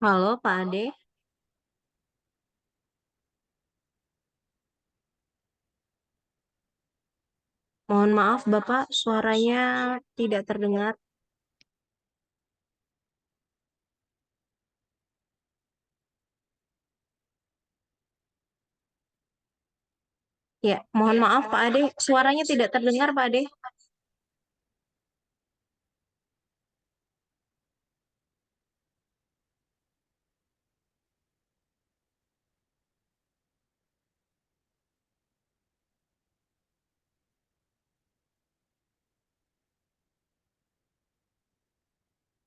Halo Pak Ade, mohon maaf Bapak, suaranya tidak terdengar. Ya, mohon maaf Pak Ade, suaranya tidak terdengar Pak Ade.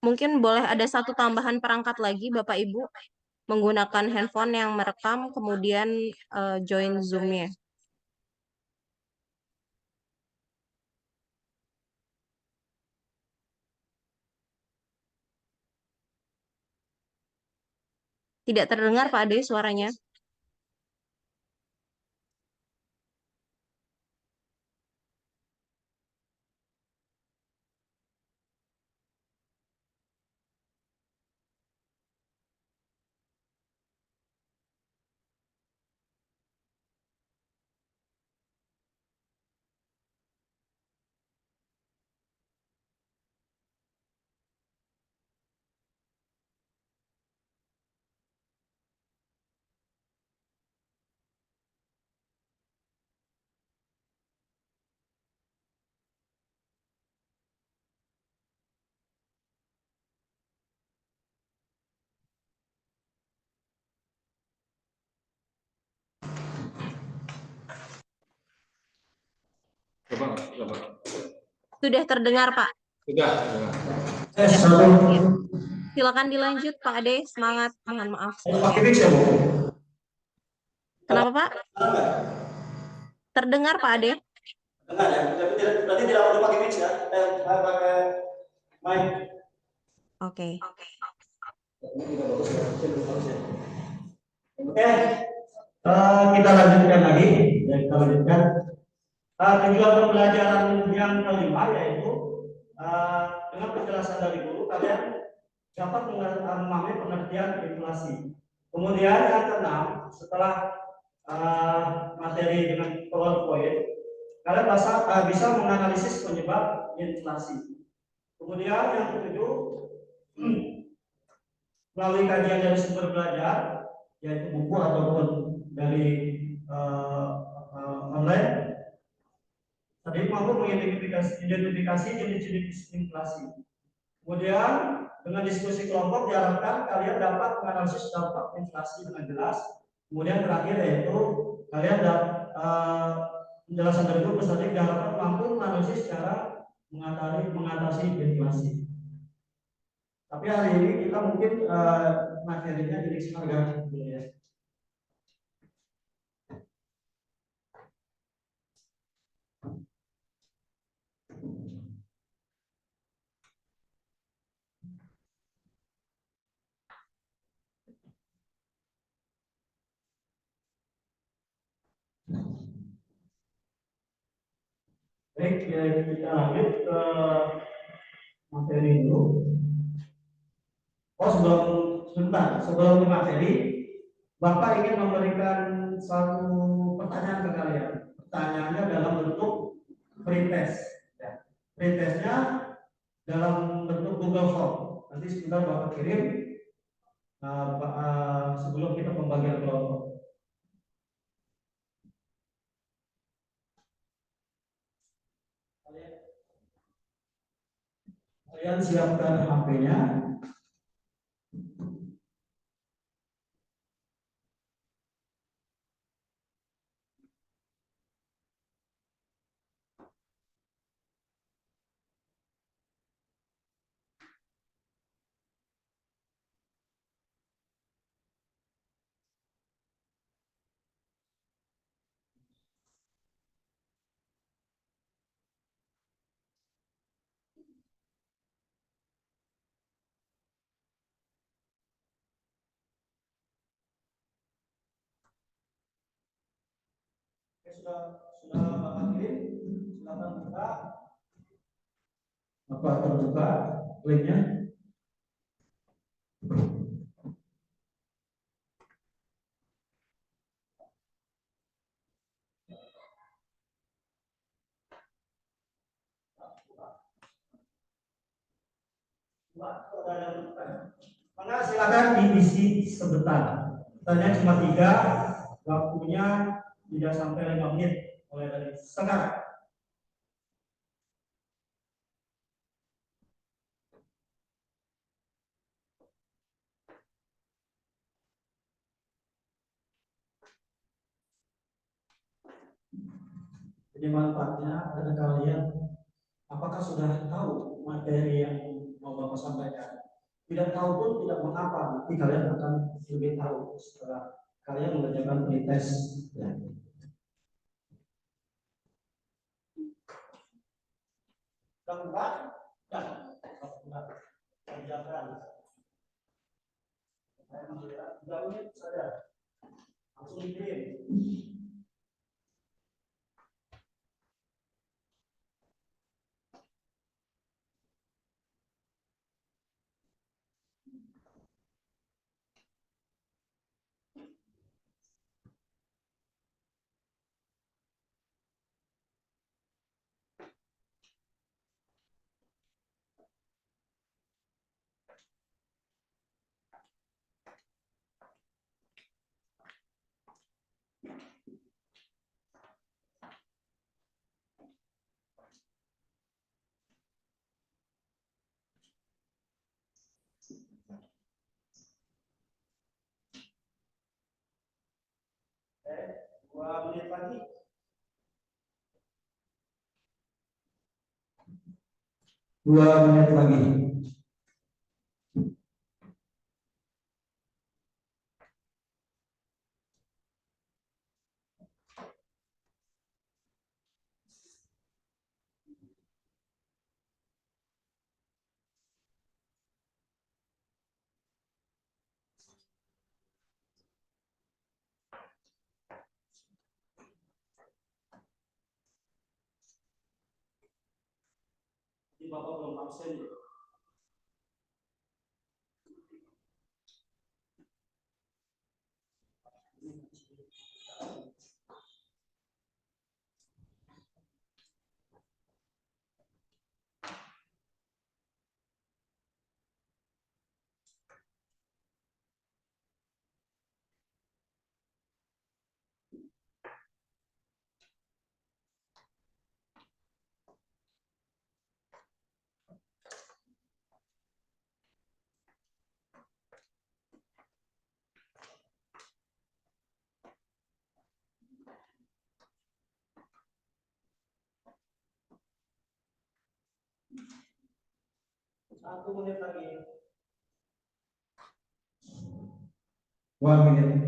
Mungkin boleh ada satu tambahan perangkat lagi Bapak Ibu, menggunakan handphone yang merekam kemudian join Zoom-nya. Tidak terdengar Pak Ade suaranya. Sudah terdengar Pak? Sudah. Ya, ya. Silakan dilanjut Pak Ade, semangat. Mohon maaf sebelumnya. Kenapa Pak? Terdengar Pak Ade? Dengar ya, berarti tidak perlu pakai mix ya, pakai mic. Oke. Oke, kita lanjutkan lagi. Ya, kita lanjutkan. Tujuan pembelajaran yang kelima yaitu dengan penjelasan dari guru kalian dapat memahami pengertian inflasi. Kemudian yang keenam, setelah materi dengan PowerPoint, kalian bisa menganalisis penyebab inflasi. Kemudian yang ketujuh, melalui kajian dari sumber belajar, yaitu buku ataupun dari online, tadi mampu mengidentifikasi jenis-jenis inflasi. Kemudian dengan diskusi kelompok diharapkan kalian dapat menganalisis dampak inflasi dengan jelas. Kemudian terakhir yaitu kalian dapat penjelasan dari guru peserta diharapkan mampu menganalisis cara mengatasi inflasi. Tapi hari ini kita mungkin materinya jadi agak dulu ya. Baik, ya, kita lanjut ke materi dulu. Oh, sebelum ke materi, Bapak ingin memberikan satu pertanyaan ke kalian. Pertanyaannya dalam bentuk pretest. Ya. Pretestnya dalam bentuk Google Form. Nanti sebentar Bapak kirim sebelum kita pembagian kelompok. Kalian siapkan HP-nya. Oke, sudah Bapak kirim. Silakan buka. Bapak terbuka linknya. Maka silakan diisi sebentar. Tanya cuma 3, waktunya tidak sampai 5 menit mulai dari sekarang. Jadi manfaatnya ada kalian, apakah sudah tahu materi yang mau Bapak sampaikan? Tidak tahu pun tidak mengapa, nanti kalian akan lebih tahu setelah kalian mengerjakan pretest. Ya. Keempat, dan kerjakan. Saya menit saja, langsung dikirim. Dua menit lagi. Dua menit lagi. Ini Bapak belum absen ya? Satu menit lagi. 1 minute.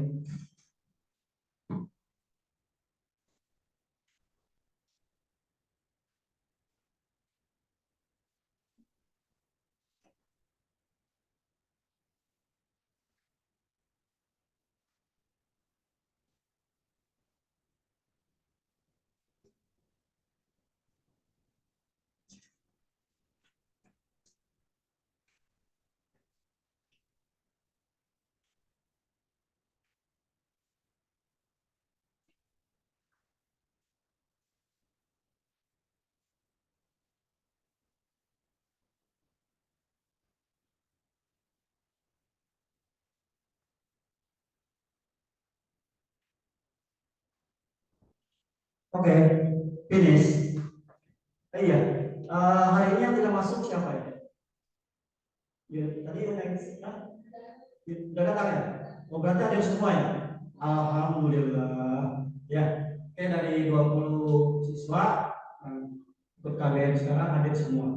Oke, finish. Iya, hari ini yang tidak masuk siapa ya? Ya, tadi ada yang udah datang ya? Oh, berarti ada semua ya? Alhamdulillah. Ya, oke, dari 20 siswa yang ikut KBM sekarang hadir semua.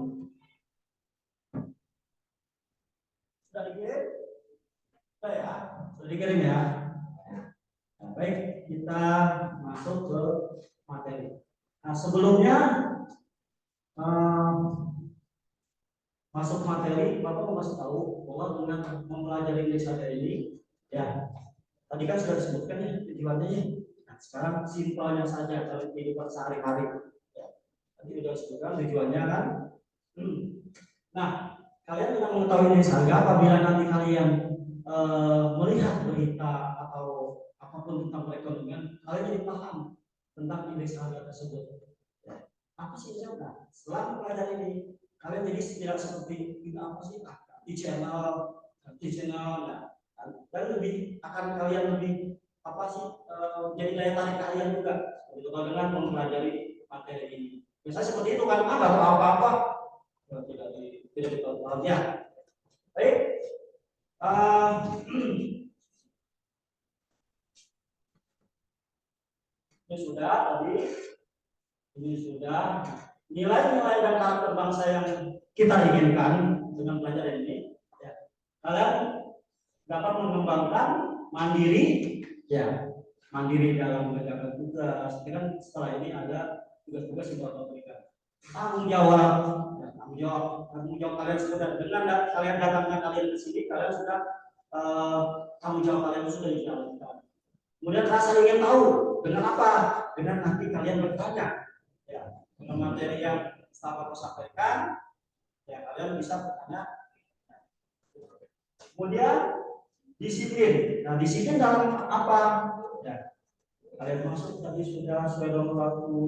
Sudah dikirim? Sudah ya? Sudah dikirim ya? Nah, baik, kita masuk ke materi. Nah, sebelumnya masuk materi, Bapak mau kasih tahu bahwa dengan mempelajari Indonesia ini, ya, tadi kan sudah disebutkan ya tujuannya. Nah, sekarang simpelnya saja dalam kehidupan sehari-hari. Ya, tadi sudah disebutkan tujuannya kan. Nah, kalian dengan mengetahui indeks harga, apabila nanti kalian melihat berita atau apapun tentang perekonomian, kalian jadi paham tentang indeks harga tersebut. Ya. Apa sih indeks harga? Setelah mempelajari ini, kalian kan jadi tidak seperti ini apa sih di channel nah, dan lebih akan kalian lebih apa sih jadi daya tarik kalian juga gitu kalau dengan mempelajari materi ini. Biasanya seperti itu kan, nggak tahu apa-apa, tidak ditahu ya. Baik, ini sudah tadi, ini sudah nilai-nilai dan karakter bangsa yang kita inginkan dengan pelajaran ini. Ya. Kalian dapat mengembangkan mandiri, ya, mandiri dalam mengerjakan tugas. Kan setelah ini ada tugas-tugas yang bakal berikan. Tanggung jawab, ya, tanggung jawab kalian sudah dengan kalian datangnya kalian ke sini, kalian sudah tanggung jawab kalian sudah dijalankan. Kemudian rasa ingin tahu dengan apa? Dengan nanti kalian bertanya, ya, dengan materi yang Mustafa sampaikan, ya kalian bisa bertanya. Kemudian disiplin. Nah, disiplin dalam apa? Ya, kalian masuk tadi sudah sesuai dengan waktu.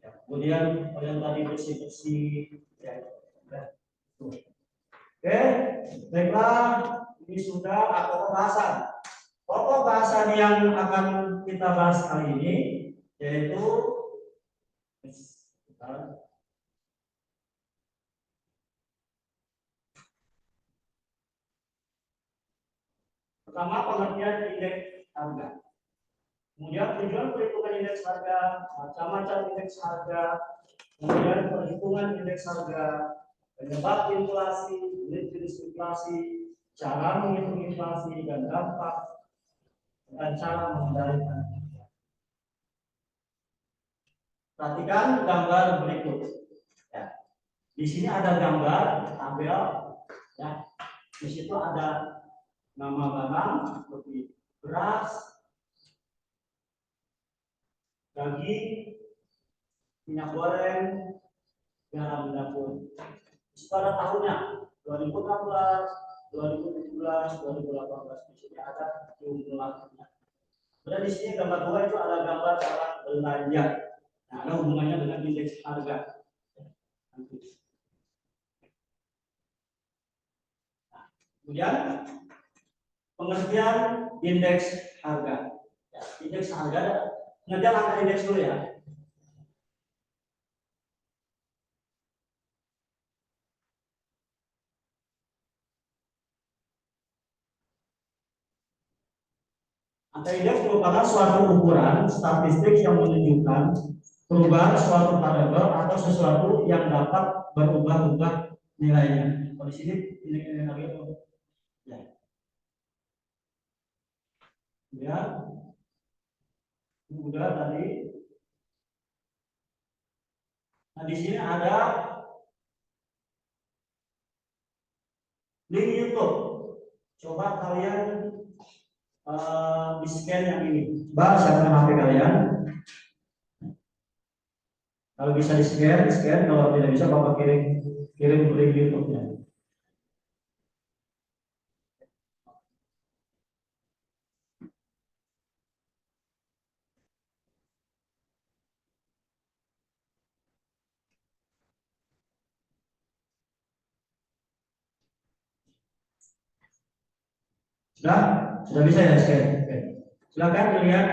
Ya, kemudian kalian tadi bersih-bersih. Ya. Oke, baiklah. Ini sudah pokok bahasan. Pokok bahasan yang akan kita bahas kali ini yaitu pertama pengertian indeks harga. Kemudian tujuan perhitungan indeks harga, macam-macam indeks harga, kemudian perhitungan indeks harga, penyebab inflasi, jenis inflasi, cara menghitung inflasi dan dampak dan cara mengendalikan. Perhatikan gambar berikut. Ya. Di sini ada gambar tabel, ya. Di situ ada nama barang seperti beras, daging, minyak goreng, garam dapur. Pada tahunnya 2016, 2017, 2018 di sini ada jumlahnya. Kemudian di sini gambar 2 itu ada gambar barang belanja. Nah, ada hubungannya dengan indeks harga. Nah, kemudian pengertian indeks harga. Ya, indeks harga, pengertian angka indeks dulu ya. Angka indeks merupakan suatu ukuran statistik yang menunjukkan perubahan suatu variabel atau sesuatu yang dapat berubah-ubah nilainya. Kalau di sini nilai harga ya. Ya. Udah tadi. Nah, di sini ada link YouTube. Coba kalian di scan yang ini. Siapkan HP kalian. Kalau bisa di scan, scan. Kalau tidak bisa, Bapak kirim link YouTube-nya. Sudah? Sudah bisa ya scan? Oke. Silakan dilihat.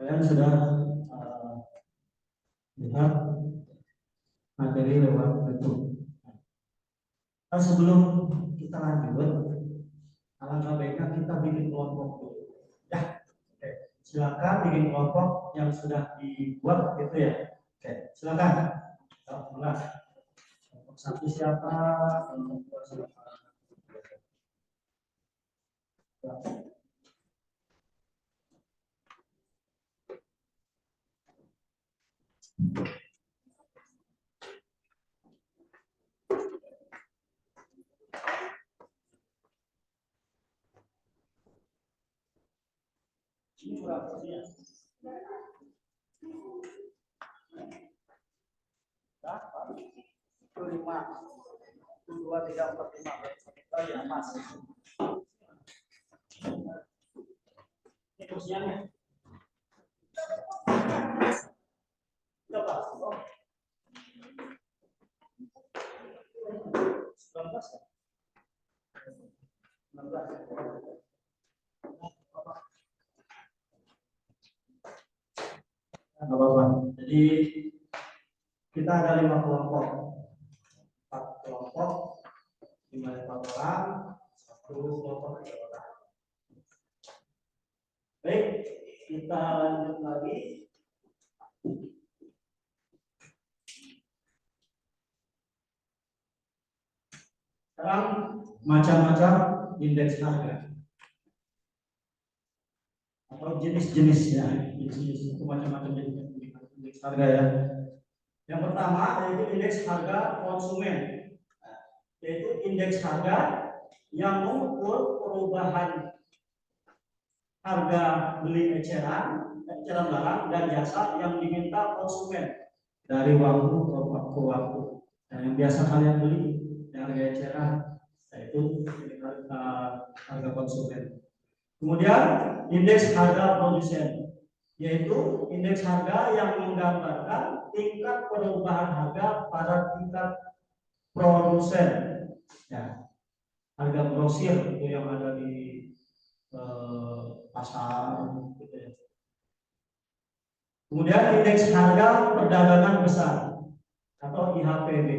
Kalian sudah lihat materi lewat YouTube. Nah, sebelum kita lanjut, alangkah baiknya kita bikin kelompok dulu. Ya, oke. Silakan bikin kelompok yang sudah dibuat gitu ya. Oke, silakan. Mulai. Kelompok satu siapa? Kelompok dua siapa? Ini berapa sih ya? Berapa? 5, 2, 3, 4, 5. Oh ya, pas. Ini kursinya. Udah pas. Oh. 19 ya? 19. Nggak apa-apa. Jadi kita ada 5 kelompok, 4 kelompok, 5 orang, 1 kelompok 3 orang. Baik, kita lanjut lagi. Sekarang macam-macam indeks harga atau jenis-jenisnya. Jenis itu macam-macam indeks harga ya. Yang pertama yaitu indeks harga konsumen, yaitu indeks harga yang mengukur perubahan harga beli eceran barang dan jasa yang diminta konsumen dari waktu ke waktu. Nah, yang biasa kalian beli harga eceran, yaitu harga konsumen. Kemudian indeks harga produsen, yaitu indeks harga yang menggambarkan tingkat perubahan harga pada tingkat produsen. Ya, harga grosir itu yang ada di pasar. Gitu ya. Kemudian indeks harga perdagangan besar atau IHPB,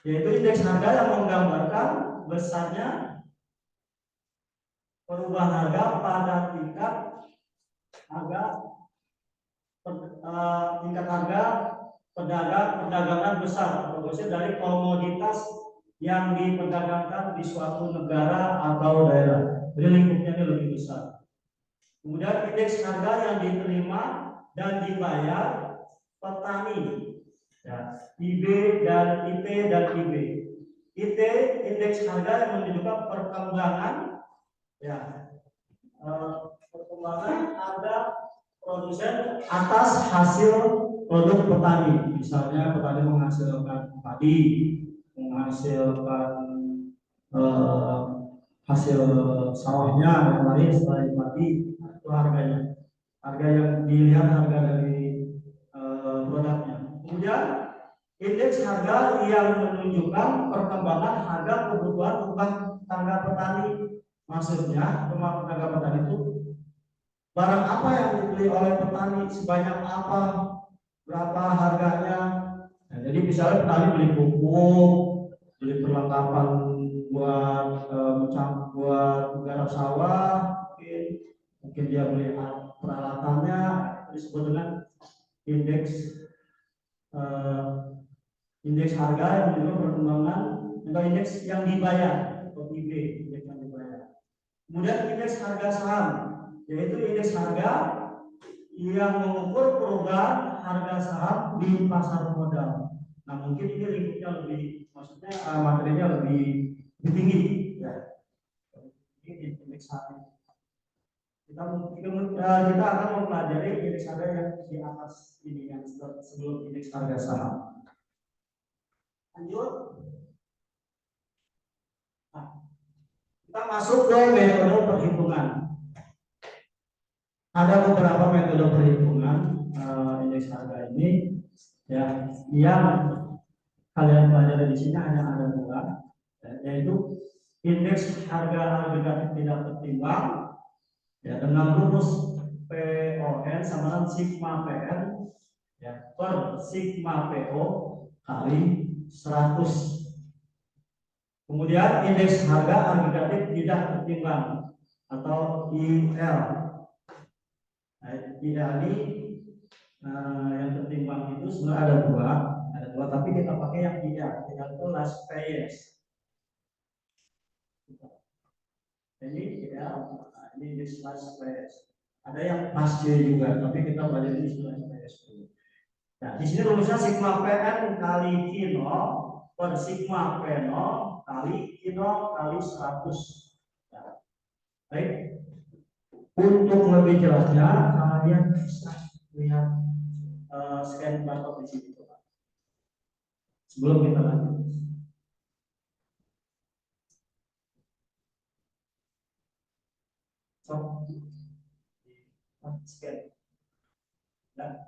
yaitu indeks harga yang menggambarkan besarnya perubahan harga pada tingkat harga perdagangan besar atau dari komoditas yang diperdagangkan di suatu negara atau daerah. Jadi lingkupnya ini lebih besar. Kemudian indeks harga yang diterima dan dibayar petani, ya, IB dan IP dan IB. IT indeks harga yang menunjukkan perkembangan, ya, perkembangan harga produsen atas hasil produk petani. Misalnya petani menghasilkan padi, menghasilkan hasil sawahnya yang lain selain padi, itu harganya. Harga yang dilihat harga dari produknya. Kemudian indeks harga yang menunjukkan perkembangan harga kebutuhan rumah tangga petani. Maksudnya rumah tangga petani itu barang apa yang dibeli oleh petani, sebanyak apa, berapa harganya. Nah, jadi misalnya petani beli pupuk, beli perlengkapan buat buat menggarap sawah, mungkin dia beli peralatannya, disebut dengan indeks indeks harga yang menunjukkan perkembangan atau indeks yang dibayar atau IB, indeks yang dibayar. Kemudian indeks harga saham, yaitu indeks harga yang mengukur perubahan harga saham di pasar modal. Nah, mungkin ini lingkupnya lebih, maksudnya materinya lebih tinggi, ya. Ini indeks saham. kita akan mempelajari indeks harga yang di atas ini yang sebelum indeks harga saham. Lanjut. Nah, kita masuk ke metode perhitungan. Ada beberapa metode perhitungan indeks harga ini ya yang kalian pelajari di sini hanya ada dua, yaitu indeks harga agregatif tidak tertimbang ya dengan rumus PON sama dengan sigma PN ya per sigma PO kali 100. Kemudian indeks harga agregatif tidak tertimbang atau IL. Nah, IL ini yang tertimbang itu sebenarnya ada dua tapi kita pakai yang IL. IL itu last payers. Ini IL, ini indeks last payers. Ada yang last J juga, tapi kita belajar ini last payers dulu. Nah, di sini rumusnya sigma PN kali Q0 per sigma P0 kali Q0 kali 100. Nah, baik. Untuk lebih jelasnya, kalian bisa lihat scan barcode di sini. Sebelum kita lanjut. So, scan. Dan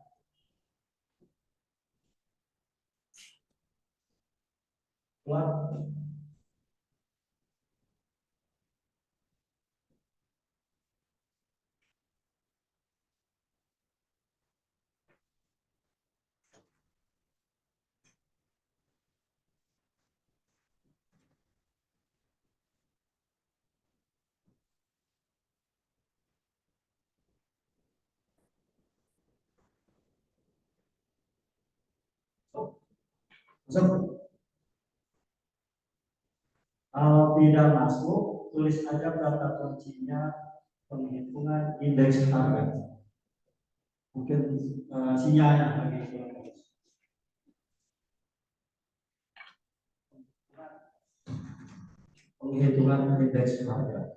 keluar. So, masuk. Kalau tidak masuk, tulis aja kata kuncinya penghitungan indeks harga. Mungkin sinyalnya lagi penghitungan indeks harga.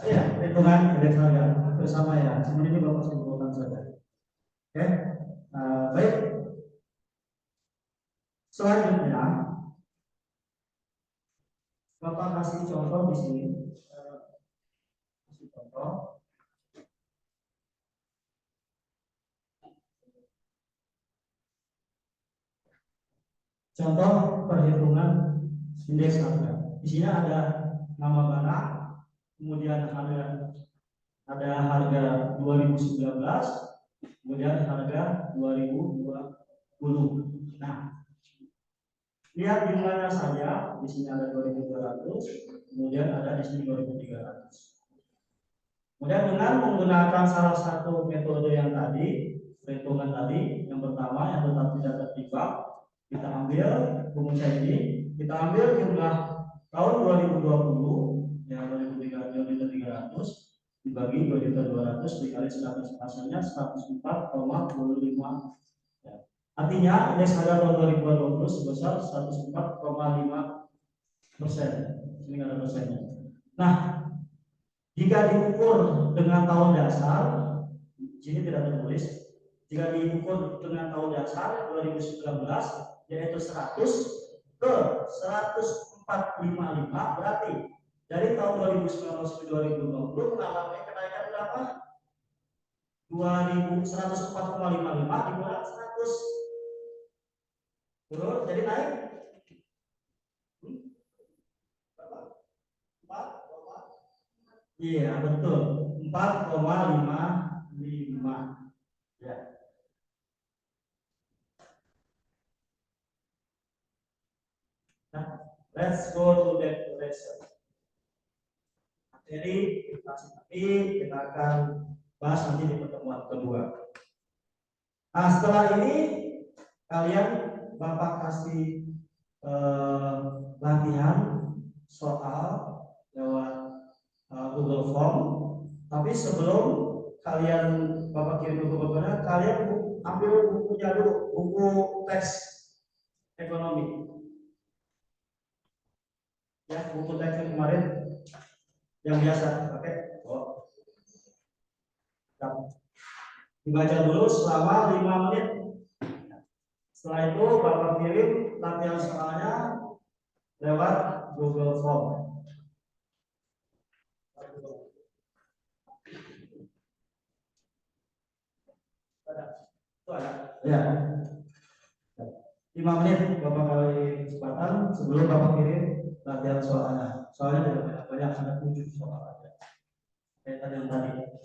Ya, perhitungan indeks harga bersama ya. Cuma ini Bapak simpulkan saja. Oke. Baik. Selanjutnya, Bapak kasih contoh di sini. Kasih contoh. Contoh perhitungan indeks harga. Di sini ada nama barang, kemudian ada harga 2019, kemudian harga 2020. Nah, lihat jumlahnya saja. Di sini ada 2.200, kemudian ada di sini 2.300. Kemudian dengan menggunakan salah satu metode yang tadi, perhitungan tadi, yang pertama yang tetap tidak tertimbang, kita ambil rumusnya ini, kita ambil jumlah tahun 2020 yang 2.300 dibagi 2.200 dikali 100%-nya 104,25. Ya. Artinya indeks harga tahun 2020 sebesar 104,5%. Ini ada persennya. Nah, jika diukur dengan tahun dasar, di sini tidak tertulis. Jika diukur dengan tahun dasar 2019, yaitu 100 ke 104,55, berarti dari tahun 2019 ke 2020 mengalami kenaikan berapa? 104,55 dikurangi 100. Turun, jadi naik berapa? 4, iya betul, 4,55. Ya. Nah, let's go to that lesson. Materi kita akan bahas nanti di pertemuan kedua. Nah, setelah ini kalian Bapak kasih latihan soal lewat Google Form. Tapi sebelum kalian Bapak kirim ke Google Form, kalian ambil bukunya dulu, buku teks ekonomi. Ya, buku teks yang kemarin yang biasa pakai. Oh. Dibaca dulu selama 5 menit. Setelah itu Bapak kirim latihan soalnya lewat Google Form. Ya. 5 menit Bapak kali kesempatan sebelum Bapak kirim latihan soalnya. Soalnya tidak banyak, ada 7 soal aja. Kayak yang tadi.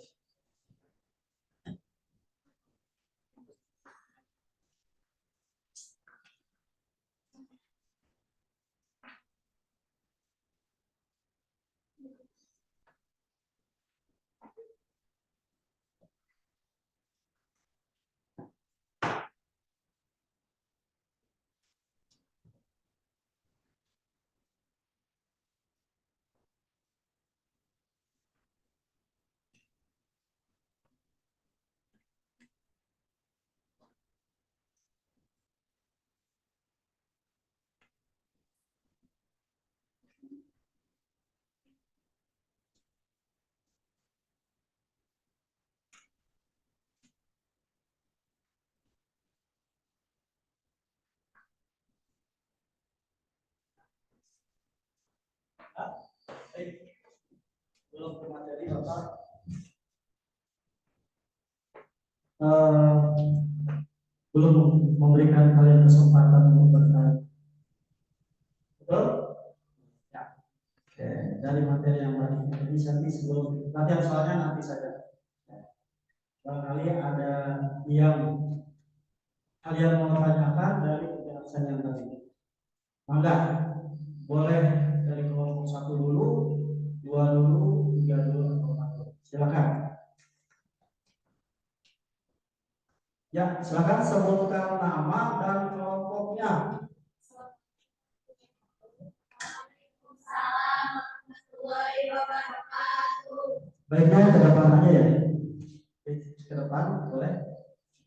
Belum ke materi Bapak belum memberikan kalian kesempatan untuk bertanya. Betul? Ya. Oke, dari materi yang tadi nanti sebelum latihan soalnya nanti saja. Barangkali ada yang kalian mau tanyakan dari penjelasan yang tadi. Maka boleh dari kelompok 1 dulu, 2 dulu, 3 dulu, atau 4 dulu. Silakan. Ya, silakan sebutkan nama dan kelompoknya. Baiknya ke depan aja ya. Ke depan boleh.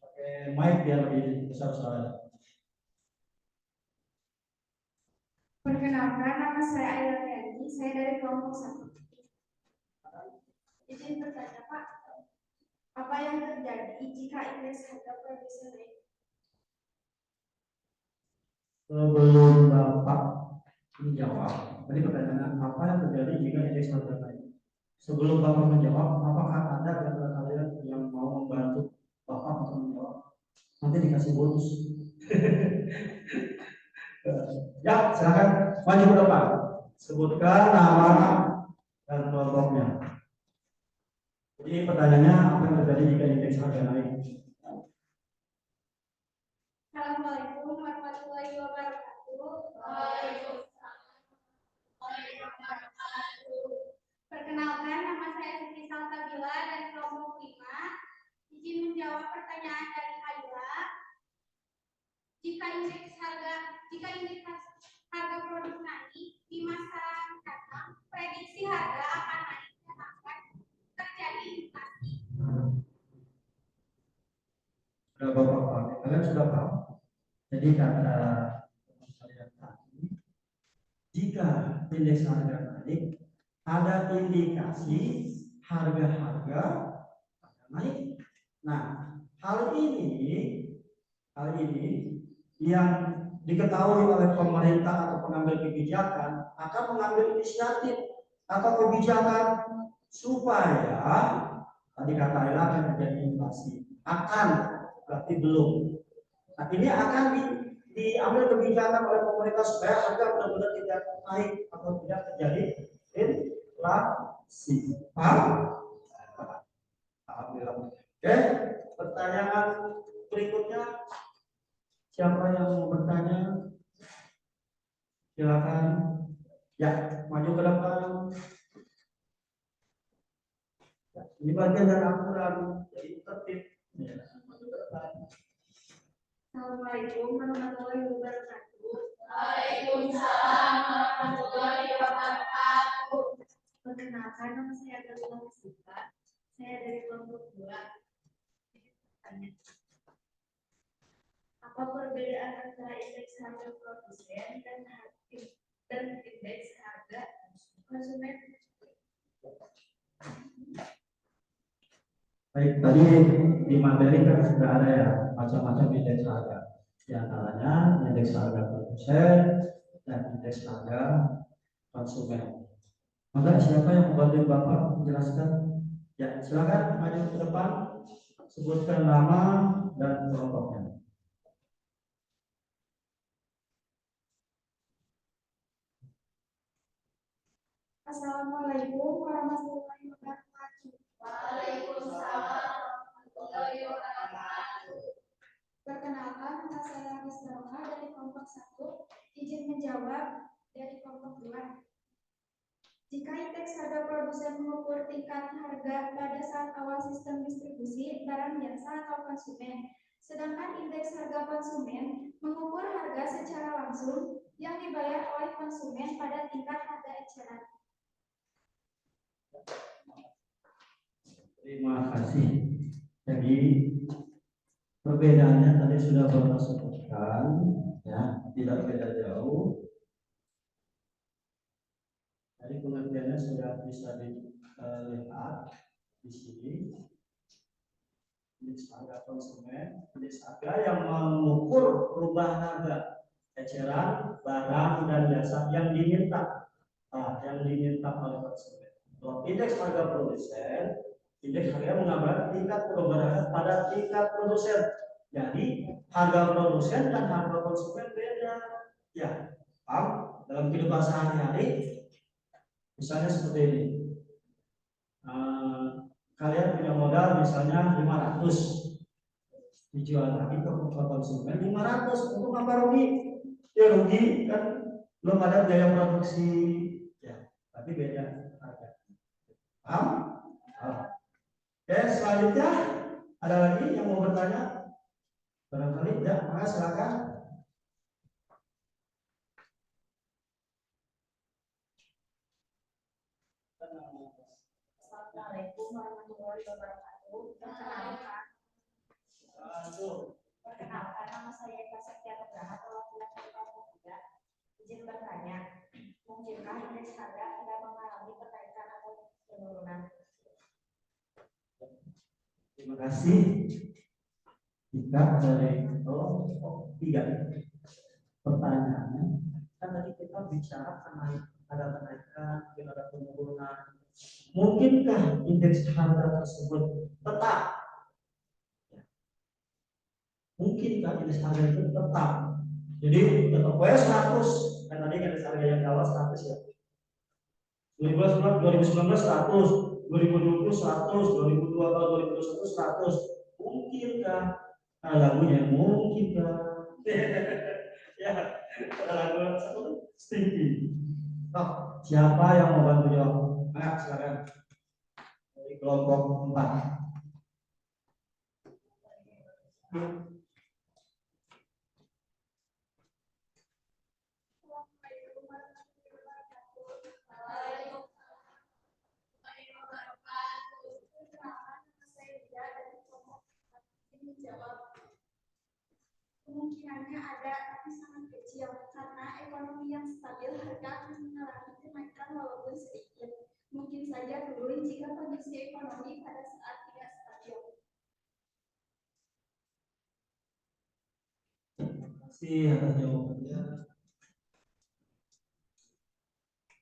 Pakai mic biar lebih besar suaranya. Perkenalkan, nama saya Ayla Tiani, saya dari kelompok 1. Izin bertanya Pak, apa yang terjadi jika indeks harga produsen naik? Sebelum Bapak menjawab, tadi pertanyaan apa yang terjadi jika indeks harga naik? Sebelum Bapak menjawab, apakah ada di antara kalian yang mau membantu Bapak untuk menjawab? Nanti dikasih bonus. Ya, silakan maju ke depan. Sebutkan nama dan kelompoknya. Jadi pertanyaannya apa yang terjadi jika indeks harga naik? Assalamualaikum warahmatullahi wabarakatuh. Perkenalkan, nama saya Siti Salsabila dari kelompok 5. Izin menjawab pertanyaan dari Ayla. Jika indeks harga produk naik di masa mendatang, prediksi harga akan naik dan akan terjadi inflasi. Sudah Bapak paham? Kalian sudah paham? Jadi kata kalian tadi, jika indeks harga naik, ada indikasi harga-harga akan naik. Nah, hal ini yang diketahui oleh pemerintah atau pengambil kebijakan akan mengambil inisiatif atau kebijakan supaya tadi kata Ella akan terjadi inflasi. Akan, berarti belum. Nah, ini akan diambil kebijakan oleh pemerintah supaya harga benar-benar tidak naik atau tidak terjadi inflasi. Paham? Alhamdulillah. Oke, pertanyaan berikutnya. Siapa yang mau bertanya? Silakan. Ya, maju ke depan. Ya, ini bagian dari aturan, jadi tertib. Ya, maju ke depan. Assalamualaikum warahmatullahi wabarakatuh. Waalaikumsalam warahmatullahi wabarakatuh. Perkenalkan, nama saya Galuh Sita. Saya dari kelompok 2. Apa perbedaan antara indeks harga produsen dan indeks harga konsumen? Baik, tadi di materi kan sudah ada ya macam-macam indeks harga. Di antaranya indeks harga produsen dan indeks harga konsumen. Maka siapa yang membantu Bapak menjelaskan? Ya, silakan maju ke depan. Sebutkan nama dan kelompoknya. Assalamualaikum warahmatullahi wabarakatuh. Waalaikumsalam warahmatullahi wabarakatuh. Perkenalkan, nama saya Rizalma dari kelompok 1. Izin menjawab dari kelompok 2. Jika indeks harga produsen mengukur tingkat harga pada saat awal sistem distribusi barang jasa atau konsumen, sedangkan indeks harga konsumen mengukur harga secara langsung yang dibayar oleh konsumen pada tingkat harga eceran. Terima kasih. Jadi perbedaannya tadi sudah Bapak sebutkan, ya, tidak beda jauh. Jadi pengertiannya sudah bisa dilihat di sini. Indeks harga konsumen, indeks harga yang mengukur perubahan harga eceran barang dan jasa yang diminta, oleh konsumen. Kalau indeks harga produsen, indeks harga mengambil tingkat perubahan harga pada tingkat produsen. Jadi harga produsen dan harga konsumen beda. Ya, paham? Dalam kehidupan sehari-hari. Misalnya seperti ini, kalian punya modal misalnya 500, dijual lagi ke konsumen 500, untuk apa rugi? Ya rugi kan belum ada biaya produksi, ya, tapi beda harga. Paham? Oke, selanjutnya ada lagi yang mau bertanya? Barangkali ya, maka silakan. Assalamualaikum warahmatullahi wabarakatuh. Perkenalkan, nama saya Eka Setia Nugraha, perwakilan dari kelompok 3. Izin bertanya, mungkinkah indeks harga tidak mengalami kenaikan atau penurunan? Terima kasih. Jika dari kelompok 3 pertanyaannya, kan tadi kita bicara ada kenaikan, mungkin ada penurunan. Mungkinkah indeks harga tersebut tetap? Mungkinkah indeks harga itu tetap? Jadi tetap 100, kan tadi indeks harga yang awal 100 ya. 2019 100, 2020 100, 2021 100. Mungkinkah? Nah, lagunya mungkinkah? Ya, ada lagu satu Stinky. Oh, siapa yang mau bantu jawab? Nah, silakan. Dari kelompok 4. Kemungkinannya ada, tapi sangat kecil karena ekonomi yang stabil harga akan mengalami kenaikan walaupun sedikit. Mungkin saja turun jika kondisi ekonomi pada saat tidak stabil. Terima kasih atas jawabannya.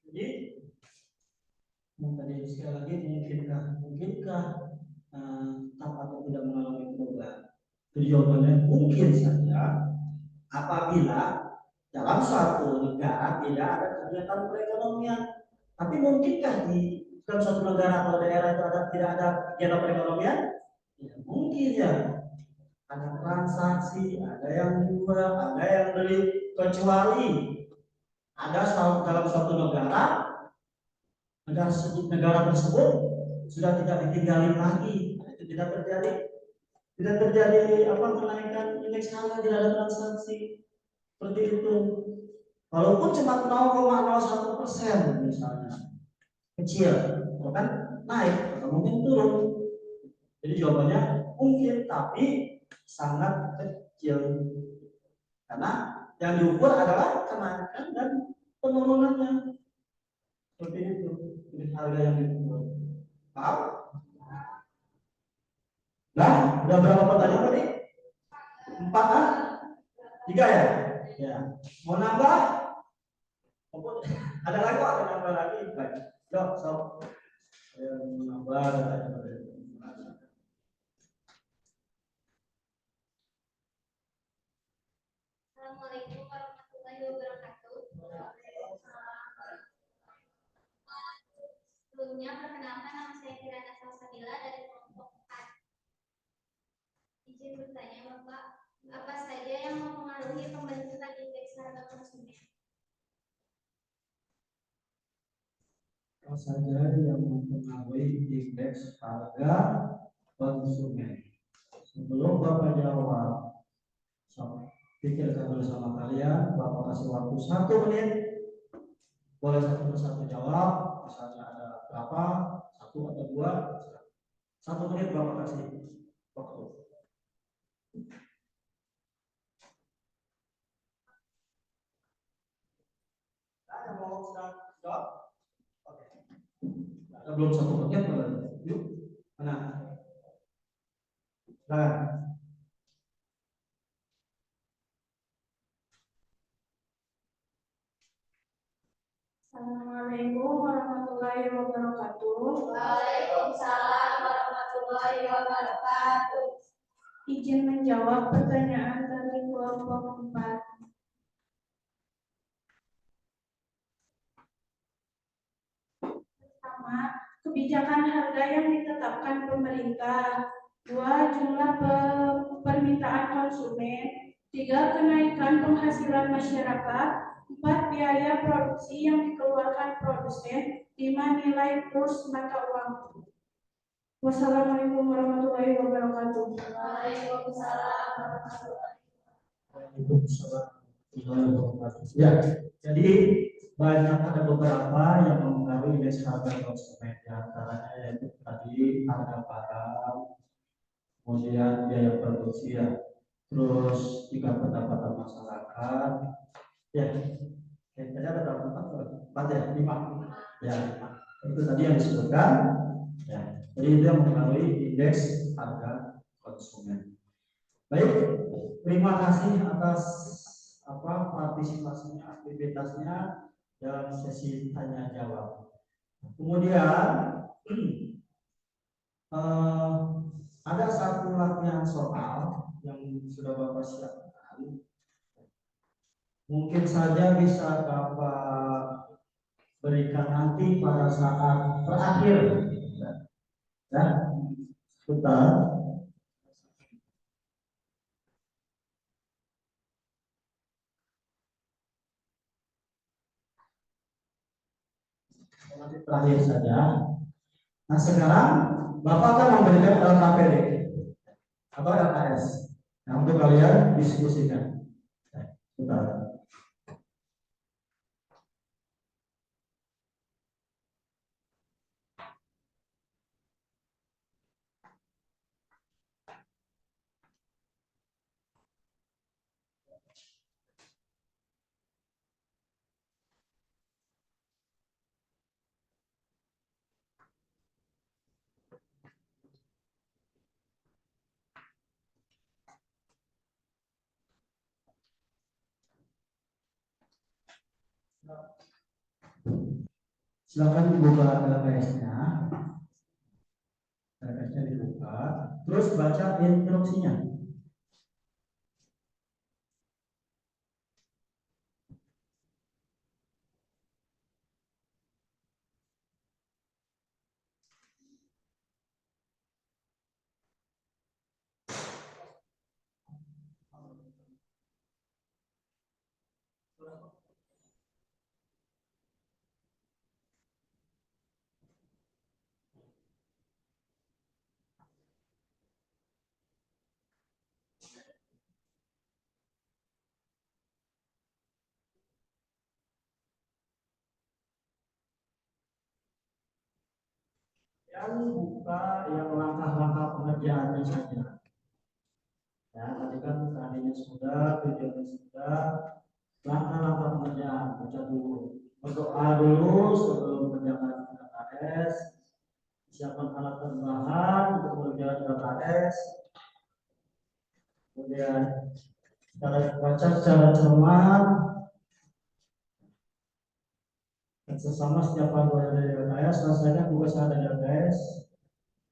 Jadi, tadi sekali lagi mungkinkah tetap atau tidak mengalami perubahan? Jadi jawabannya mungkin saja apabila dalam suatu negara tidak ada kegiatan perekonomian. Tapi mungkinkah di dalam suatu negara atau daerah itu tidak ada kegiatan perekonomian? Ya, mungkin ya. Ada transaksi, ada yang jual, ada yang beli, kecuali ada dalam suatu negara tersebut sudah tidak ditinggalin lagi. Itu tidak terjadi kenaikan indeks harga, tidak ada transaksi seperti itu. Walaupun cuma 0,01% misalnya, kecil, kan naik atau mungkin turun. Jadi jawabannya mungkin, tapi sangat kecil, karena yang diukur adalah kenaikan dan penurunannya. Seperti itu indeks harga yang diukur. Paham? Nah, udah berapa pertanyaan tadi? 4 kan? 3 ya? Ya. Mau nambah? Ada lagi kok, ada nambah lagi. Baik. Yuk, sok. Nambah ada. Assalamualaikum warahmatullahi wabarakatuh. Sebelumnya perkenalkan, nama saya Kirana Salsabila dari kelompok 4. Izin bertanya Bapak, apa saja yang mempengaruhi pembentukan indeks harga konsumen? Apa saja yang mempengaruhi indeks harga konsumen? Sebelum Bapak jawab, pikirkan dulu sama kalian. Bapak kasih waktu 1 menit. Boleh satu persatu jawab. Misalnya ada berapa? 1 atau 2. 1 menit Bapak kasih waktu. Ada mau sudah jawab? Oke. Ada belum 1 menit boleh. Yuk. Mana? Nah. Assalamualaikum warahmatullahi wabarakatuh. Waalaikumsalam warahmatullahi wabarakatuh. Izin menjawab pertanyaan dari kelompok 4. Pertama, kebijakan harga yang ditetapkan pemerintah. 2, jumlah permintaan konsumen. 3, kenaikan penghasilan masyarakat. 4, biaya produksi yang dikeluarkan produsen. 5, nilai kurs mata uang. Wassalamualaikum warahmatullahi wabarakatuh. Waalaikumsalam warahmatullahi wabarakatuh. Ya, jadi ada beberapa yang mempengaruhi indeks harga konsumen. Di antaranya yaitu tadi harga barang, kemudian biaya produksi ya, terus juga pendapatan masyarakat. Ya, tadi ada berapa? 4 ya, 5. Ya, itu tadi yang disebutkan. Ya, jadi itu yang mempengaruhi indeks harga konsumen. Baik, terima kasih atas partisipasinya, aktivitasnya dalam sesi tanya jawab. Kemudian ada satu latihan soal yang sudah Bapak siapkan. Mungkin saja bisa Bapak berikan nanti pada saat terakhir. Ya, sebentar. Nanti terakhir saja. Nah sekarang Bapak akan memberikan LKPD atau LKS. Nah untuk kalian diskusikan. Sebentar. Silakan dibuka LKS-nya. LKS-nya dibuka. Terus baca instruksinya. Yang buka yang langkah-langkah pengerjaannya saja. Ya, tadi kan tadinya sudah, tujuannya sudah, langkah-langkah pengerjaan baca dulu. Berdoa dulu sebelum mengerjakan LKS, siapkan alat tambahan untuk mengerjakan LKS. Kemudian cara baca secara cermat, sesama setiap pelajaran dari LKS, selesaikan tugas ada dari LKS.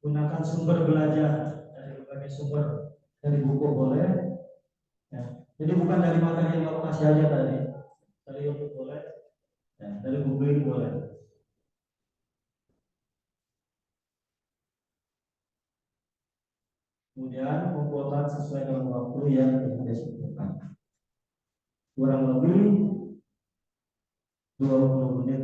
Gunakan sumber belajar dari berbagai sumber, dari buku boleh. Ya. Jadi bukan dari materi yang kamu kasih aja tadi, dari YouTube boleh, ya, dari buku ini boleh. Kemudian kumpulkan sesuai dengan waktu yang disebutkan. Kurang lebih 20 menit.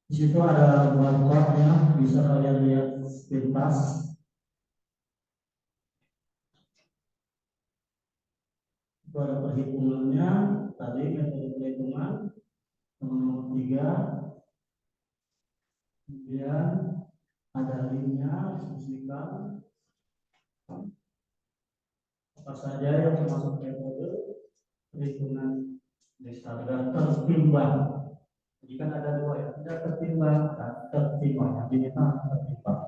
Di situ ada barcode-nya, bisa kalian lihat pintas. Itu ada perhitungannya, tadi metode perhitungan nomor 3. Kemudian ada linknya, diskusikan apa saja yang termasuk metode perhitungan dasar dan tertimbang. Jadi kan ada dua ya, tidak tertimbang dan tertimbang. Yang diminta tertimbang.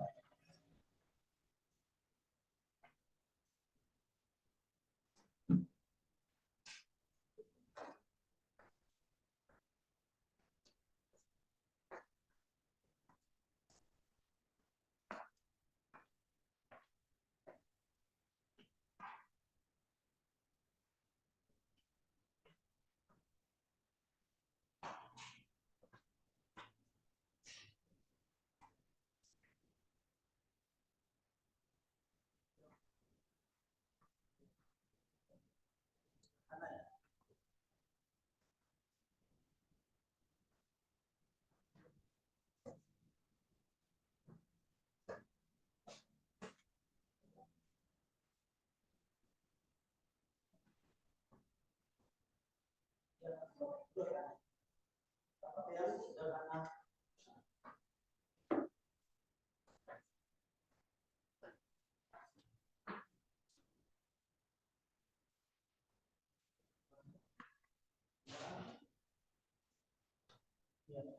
Terus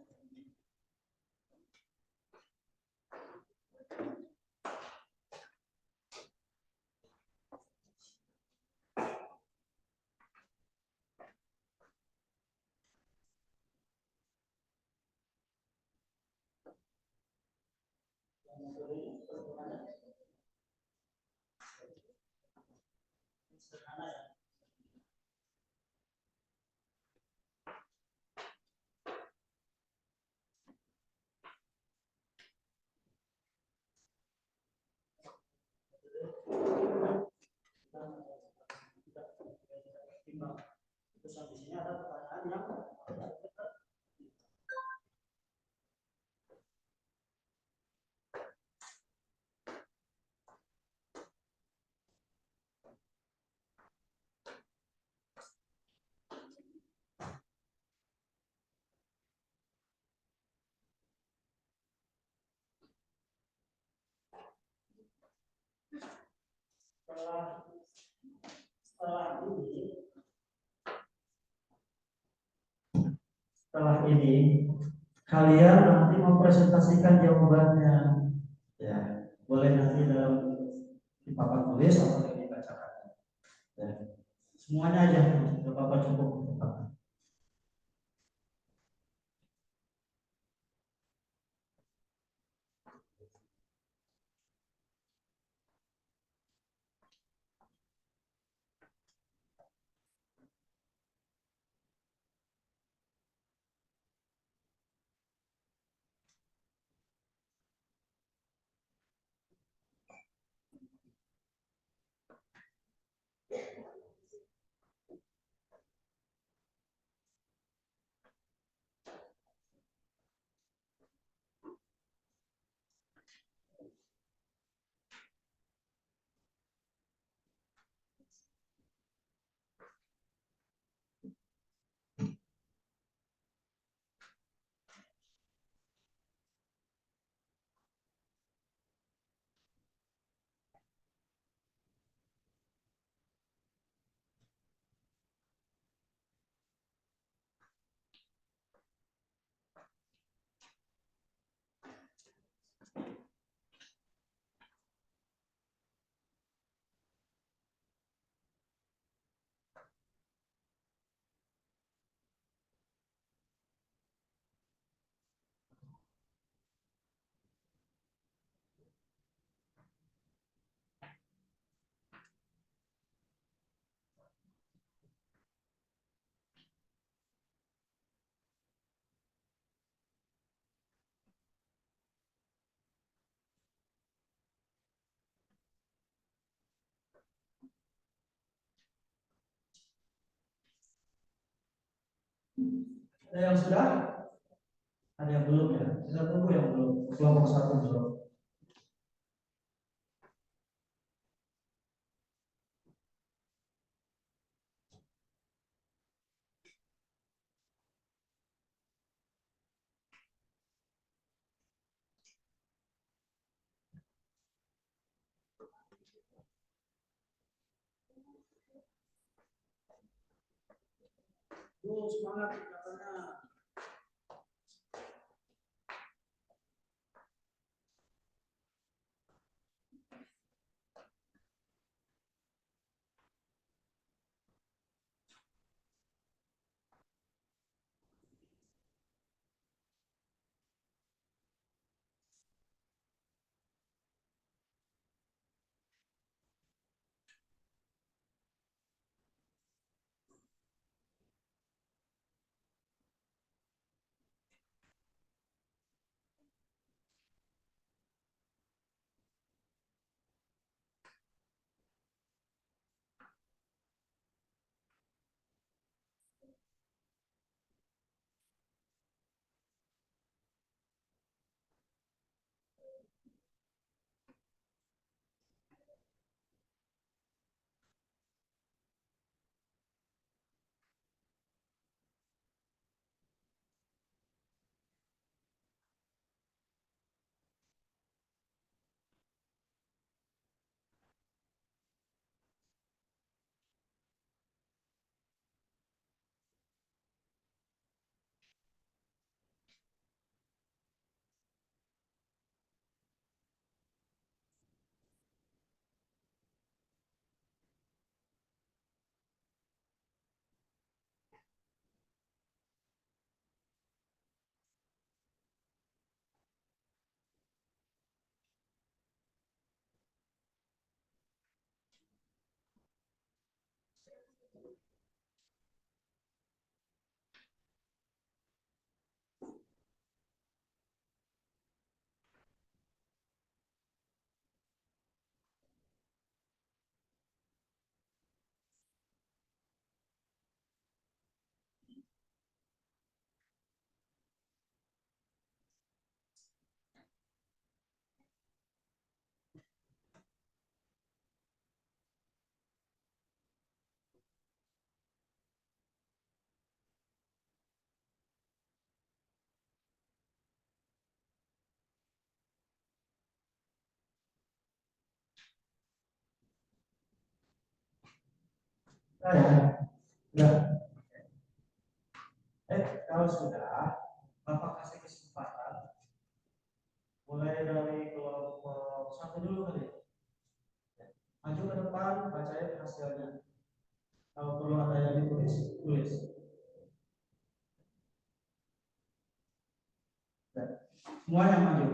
di sini ada pertanyaan yang setelah setelah ini kalian nanti mempresentasikan jawabannya, ya boleh nanti dalam di papan tulis atau dibacakan, ya. Semuanya aja, tidak apa-apa, cukup. Ada yang sudah, ada yang belum, ya kita tunggu yang belum, kelompok satu belum. Semangat katanya. Nah, ya. Sudah. Kalau sudah, Bapak kasih kesempatan mulai dari kelompok satu dulu kali. Maju ke depan, bacain hasilnya. Kalau perlu ada yang ditulis, tulis. Semuanya maju.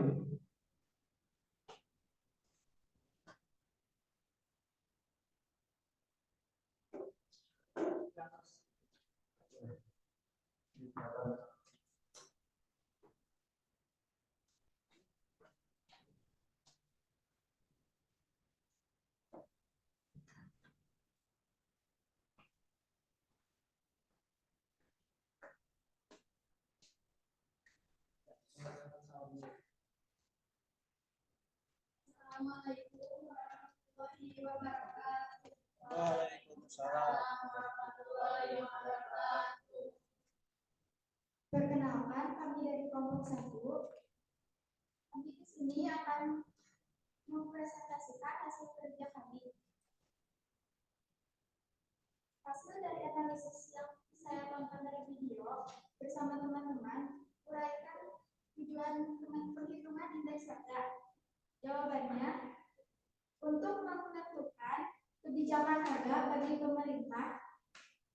Assalamualaikum warahmatullahi wabarakatuh. Waalaikumsalam. Perkenalkan, kami dari kelompok 1. Kami di sini akan mempresentasikan hasil kerja kami. Hasil dari analisis yang saya tonton dari video bersama teman-teman, uraikan tujuan penghitungan indeks harga. Jawabannya, untuk menentukan kebijakan harga bagi pemerintah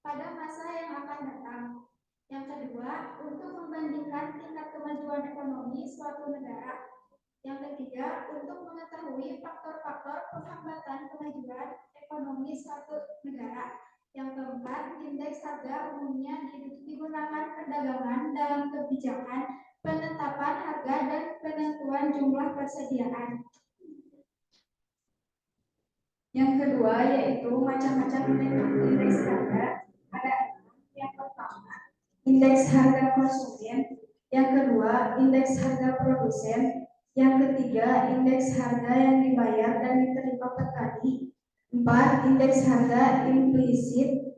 pada masa yang akan datang. Yang kedua, untuk membandingkan tingkat kemajuan ekonomi suatu negara. Yang ketiga, untuk mengetahui faktor-faktor penghambatan kemajuan ekonomi suatu negara. Yang keempat, indeks harga umumnya digunakan perdagangan dalam kebijakan penetapan harga dan penentuan jumlah persediaan. Yang kedua yaitu macam-macam indeks harga. Ada yang pertama, indeks harga konsumen. Yang kedua, indeks harga produsen. Yang ketiga, indeks harga yang dibayar dan diterima petani. 4, indeks harga implisit.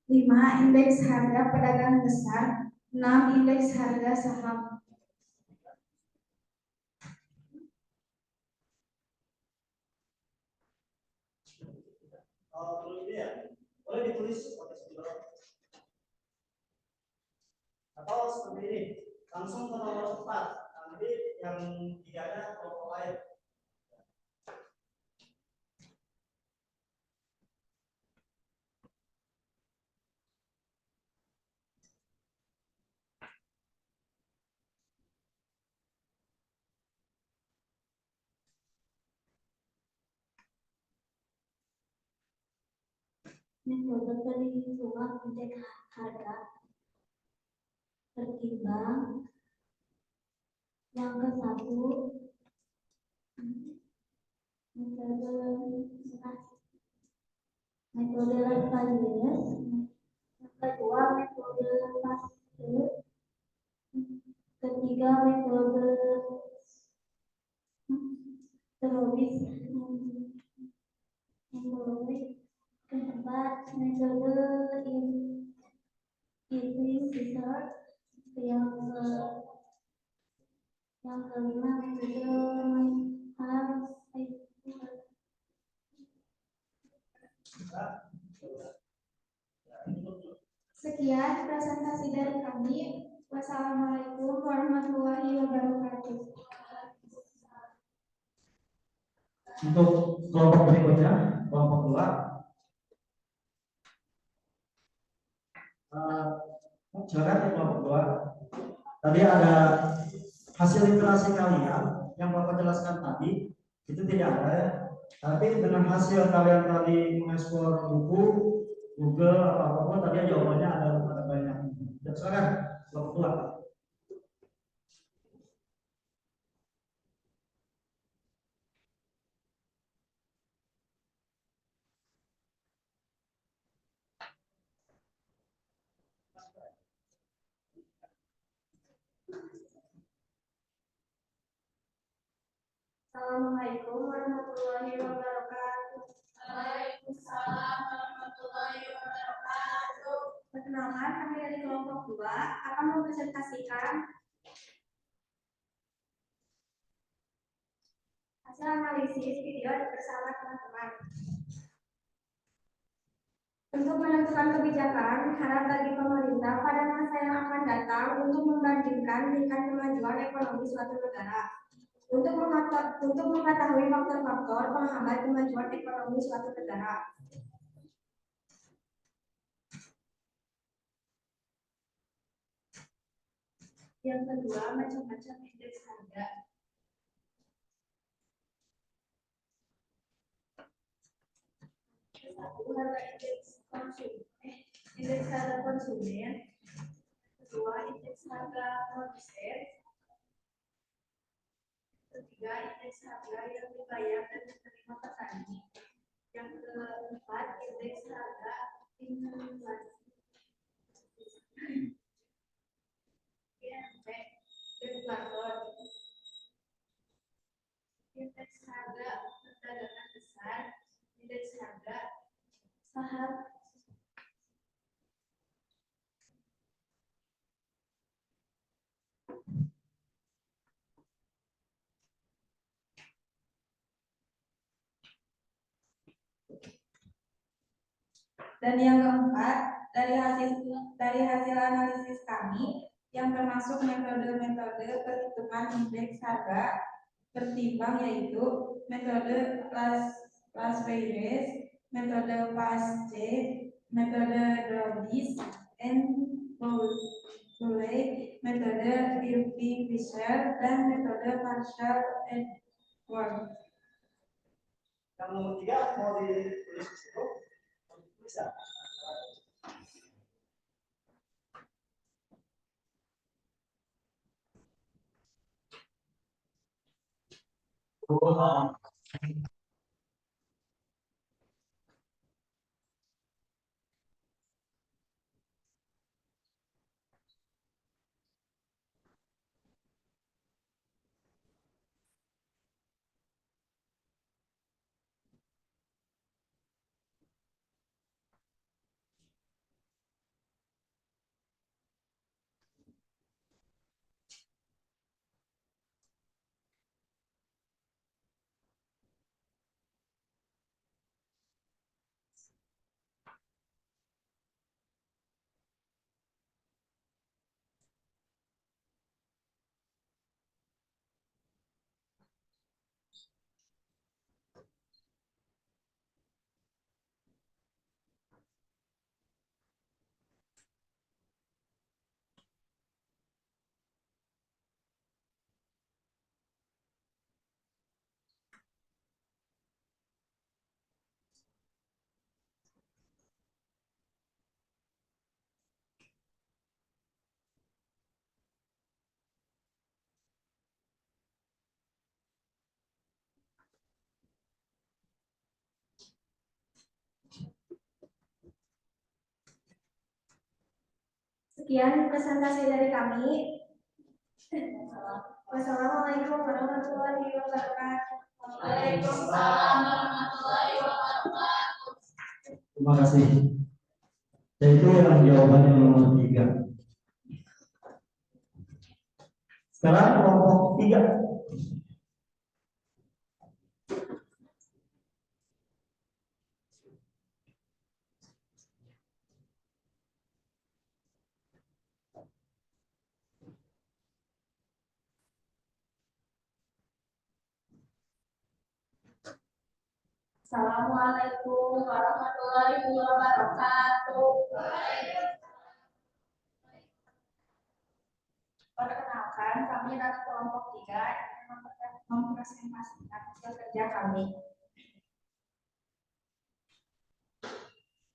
5, indeks harga pedagang besar. 6, indeks harga saham. Kalau ini ya, boleh ditulis pakai spidol. Atau seperti ini, langsung ke nomor 4. Nanti yang tiganya kelompok lain. Metode perhitungan indeks harga tertimbang. Yang ke-1, metode Lascaux. Yang kedua, metode Lascaux. Ketiga, metode Terobis. Keempat, metode Inquisitor. Yang kelima, metode Sekian presentasi dari kami. Wassalamualaikum warahmatullahi wabarakatuh. Untuk kelompok berikutnya, kelompok 2. Silakan ya, kelompok 2. Tadi ada hasil literasi kalian yang Bapak jelaskan tadi, itu tidak ada ya. Tapi dengan hasil kalian tadi mengeksplor buku, Google, atau apapun, tadi jawabannya ada banyak. Silakan, kelompok 2. Assalamualaikum warahmatullahi wabarakatuh. Waalaikumsalam warahmatullahi wabarakatuh. Perkenalkan, kami dari kelompok 2 akan mempresentasikan hasil analisis video bersama teman-teman. untuk menentukan kebijakan harap bagi pemerintah pada masa yang akan datang untuk membandingkan tingkat kemajuan ekonomi suatu negara, untuk mengetahui faktor-faktor penghambat kemajuan ekonomi suatu negara. Yang kedua, macam-macam indeks harga. Satu, harga indeks konsumen. Indeks harga konsumen. Kedua, indeks harga produsen. Ketiga, indeks harga yang dibayar dan diterima petani. Yang keempat, indeks harga inflasi. Deflator. Indeks harga perdagangan besar. Indeks harga saham. Dan yang keempat, dari hasil analisis kami yang termasuk metode-metode perhitungan indeks harga tertimbang, yaitu metode Las-Vegas, metode PASC, metode Dробis, and Boulay, metode Irving-Fisher, dan metode Marshall and Ward. Yang nomor 3 mau ditulis di situ? Bisa. Sekian presentasi dari kami. Wassalamualaikum warahmatullahi wabarakatuh. Waalaikumsalam warahmatullahi wabarakatuh. Terima kasih. Jadi yang jawaban yang nomor 3. Sekarang kelompok 3. Assalamualaikum warahmatullahi wabarakatuh. Perkenalkan, kami adalah kelompok 3 yang mempresentasikan hasil kerja kami.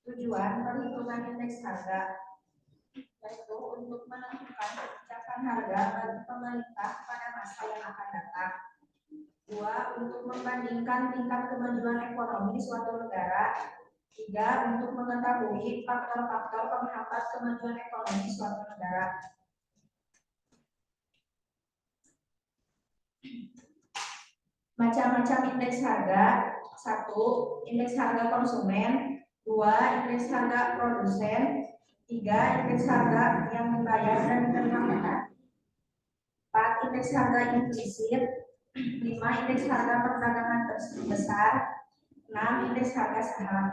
Tujuan perhitungan indeks harga yaitu untuk menentukan kebijakan harga bagi pemerintah pada masa yang akan datang. 2. Untuk membandingkan tingkat kemajuan ekonomi suatu negara. 3. Untuk mengetahui faktor-faktor penghambat kemajuan ekonomi suatu negara. Macam-macam indeks harga. 1. Indeks harga konsumen. 2. Indeks harga produsen. 3. Indeks harga yang dibayar dan diterima petani. 4. Indeks harga implisit. 5. Indeks harga perdagangan besar. 6. Indeks harga saham.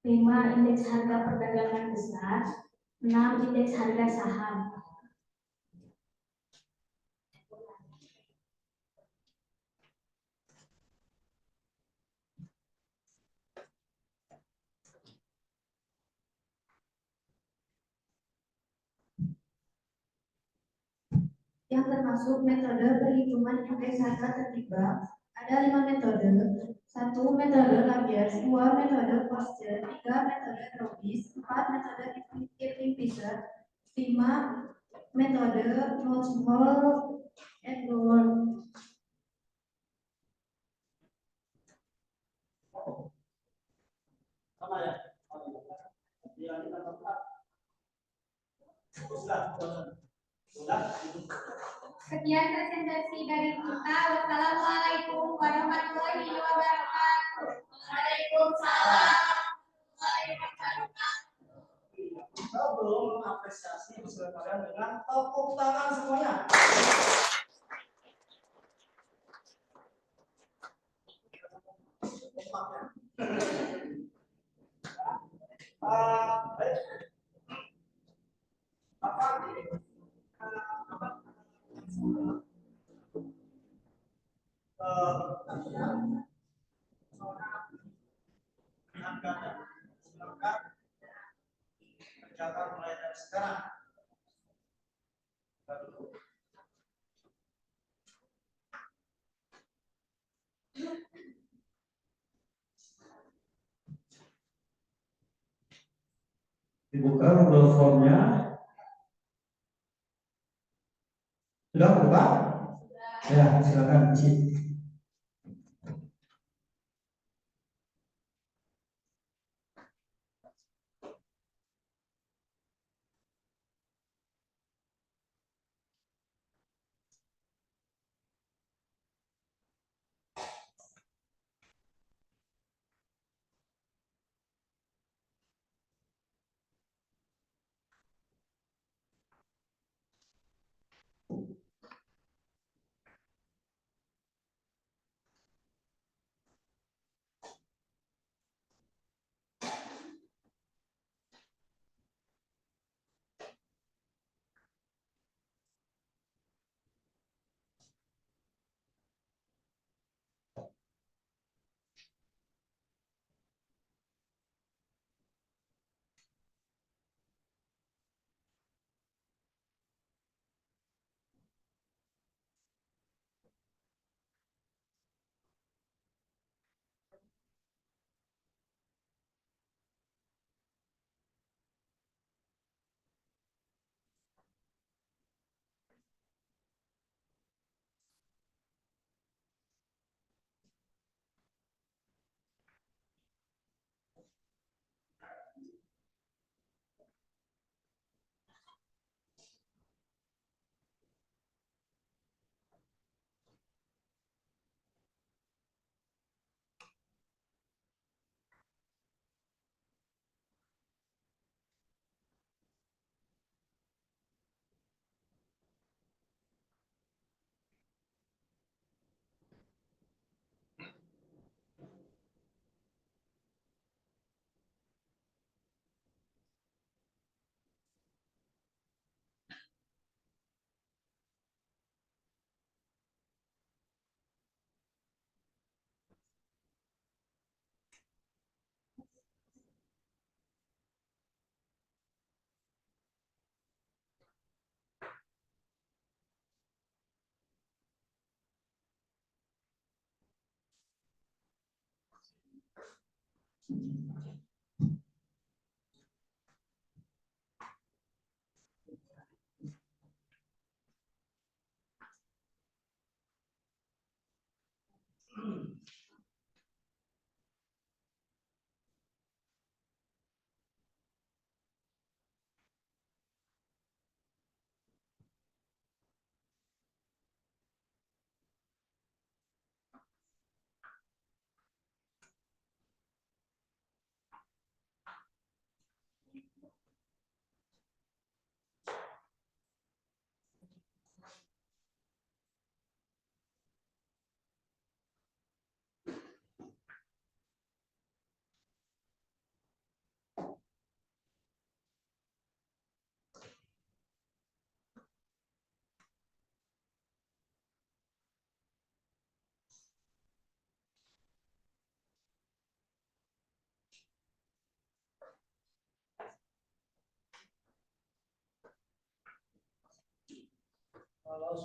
5. Indeks harga perdagangan besar. 6. Indeks harga saham. Yang termasuk metode perhitungan indeks harga tertimbang ada 5 metode. 1. Metode Labiers, 2. Metode Foster, 3. Metode Robis, 4. Metode Irving Fisher, 5. Metode Multiple and Gold. Sama ya? Iya, ini kan sudah. Sekian presentasi dari kita. Wassalamualaikum warahmatullahi wabarakatuh. Waalaikumsalam. Kita belum mengapresiasi hasil kalian dengan tepuk tangan semuanya. Silakan kerjakan mulai dari sekarang. Dibuka Google Form-nya. Sudah buka? Ya, silakan isi.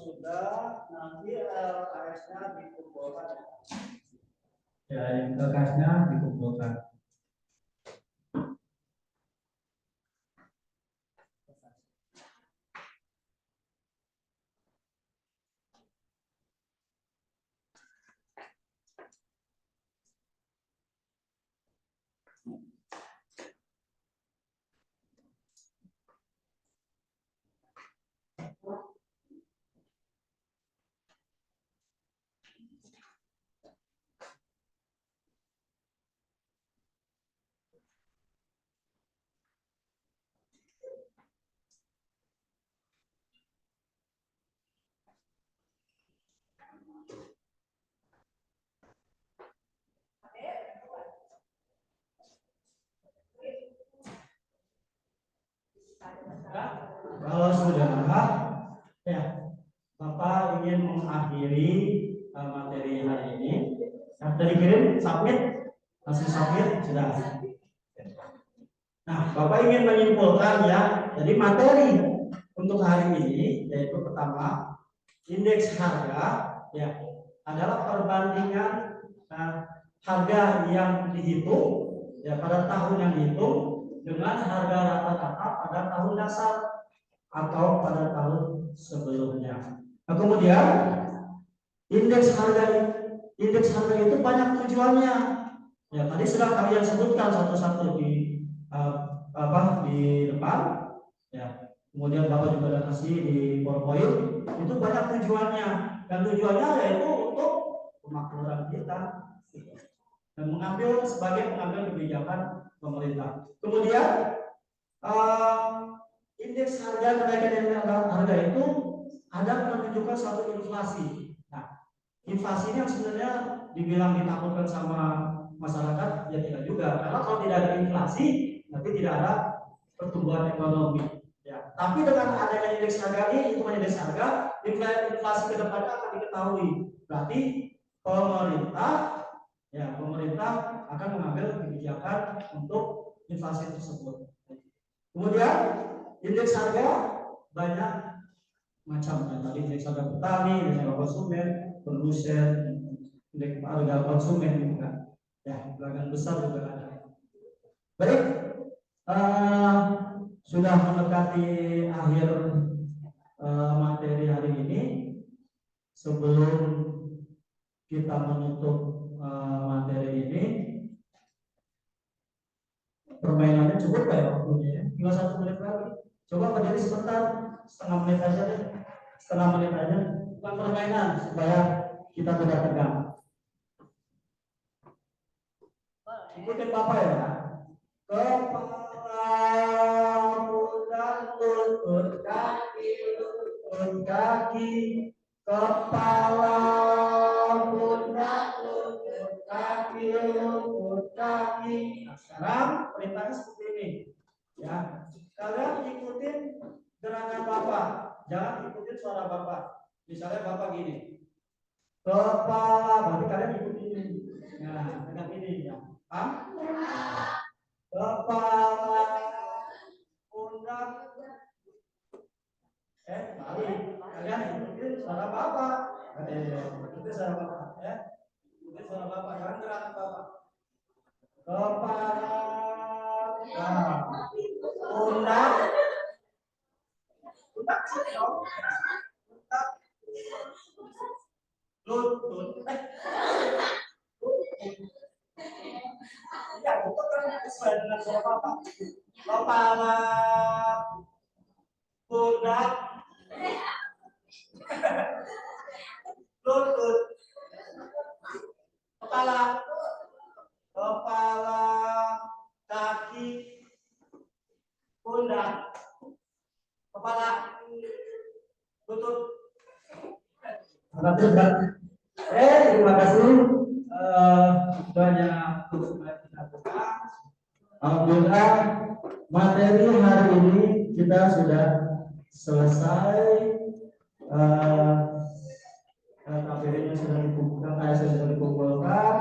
sudah, nanti LKS-nya dikumpulkan. Ya, yang LKS-nya dikumpulkan. Kalau sudah, ya Bapak ingin mengakhiri materi hari ini. Sudah dikirim, submit, langsung submit sudah. Nah, Bapak ingin menyimpulkan ya, jadi materi untuk hari ini yaitu pertama indeks harga ya adalah perbandingan harga yang dihitung ya pada tahun yang dihitung dengan harga rata-rata pada tahun dasar atau pada tahun sebelumnya. Nah, kemudian indeks harga itu banyak tujuannya. Ya, tadi sudah kalian sebutkan satu-satu di di depan. Ya, kemudian Bapak juga ada kasih di PowerPoint. Itu banyak tujuannya. Dan tujuannya yaitu untuk pemakmuran kita dan sebagai pengambil kebijakan pemerintah. Kemudian indeks kenaikan harga itu ada menunjukkan suatu inflasi. Nah, inflasi ini yang sebenarnya dibilang ditakutkan sama masyarakat ya tidak juga, karena kalau tidak ada inflasi nanti tidak ada pertumbuhan ekonomi. Ya, tapi dengan adanya indeks harga ini, hitungan indeks harga, inflasi kedepannya akan diketahui. Berarti pemerintah akan mengambil kebijakan untuk inflasi tersebut. Kemudian indeks harga banyak macamnya. Tadi indeks harga petani, indeks harga konsumen, produsen, indeks harga konsumen gitu kan. Ya, beragam besar juga ada. Baik, sudah mendekati akhir materi hari ini. Sebelum kita menutup materi ini, permainannya cukup ya waktunya ya? Tinggal 1 menit lagi. Coba berdiri sebentar, setengah menit aja deh. Setengah menit aja. Bukan permainan supaya kita tidak tegang. Ikutin Bapak ya. Kepala, pundak, lutut, kaki, kepala, pundak, lutut, kaki. Nah, sekarang perintahnya seperti ini. Ya, kalian ikutin gerakan Bapak, jangan ikutin suara Bapak. Misalnya Bapak gini, kepala, berarti kalian ikutin ini. Nah, dengan ini ya. Kepala, pundak, balik. Kalian ikutin suara Bapak. Ikutin suara Bapak ya. Ikutin suara Bapak, jangan gerakan Bapak. Kepala, pundak, lutut. Ya, itu kan sesuai dengan suara Bapak. Kepala, pundak, lutut, kepala, kaki, pundak, kepala, lutut. Terima kasih banyak kita buka. Alhamdulillah materi hari ini kita sudah selesai. KPD-nya sudah dikumpulkan, sudah dikumpulkan.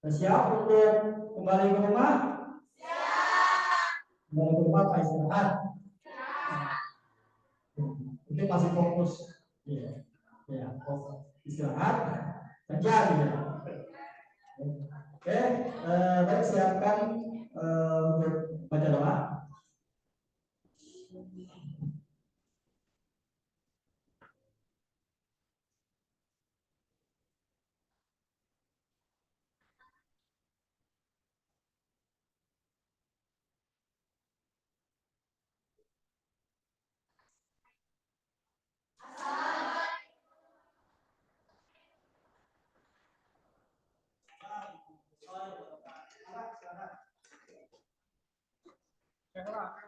Siap untuk kembali ke rumah? Siap. Kembali ke rumah, Pak istirahat. Ini masih fokus. Iya. Ya, fokus. Istirahat. Kerja gitu. Oke, baik siapkan untuk baca doa. Silakan.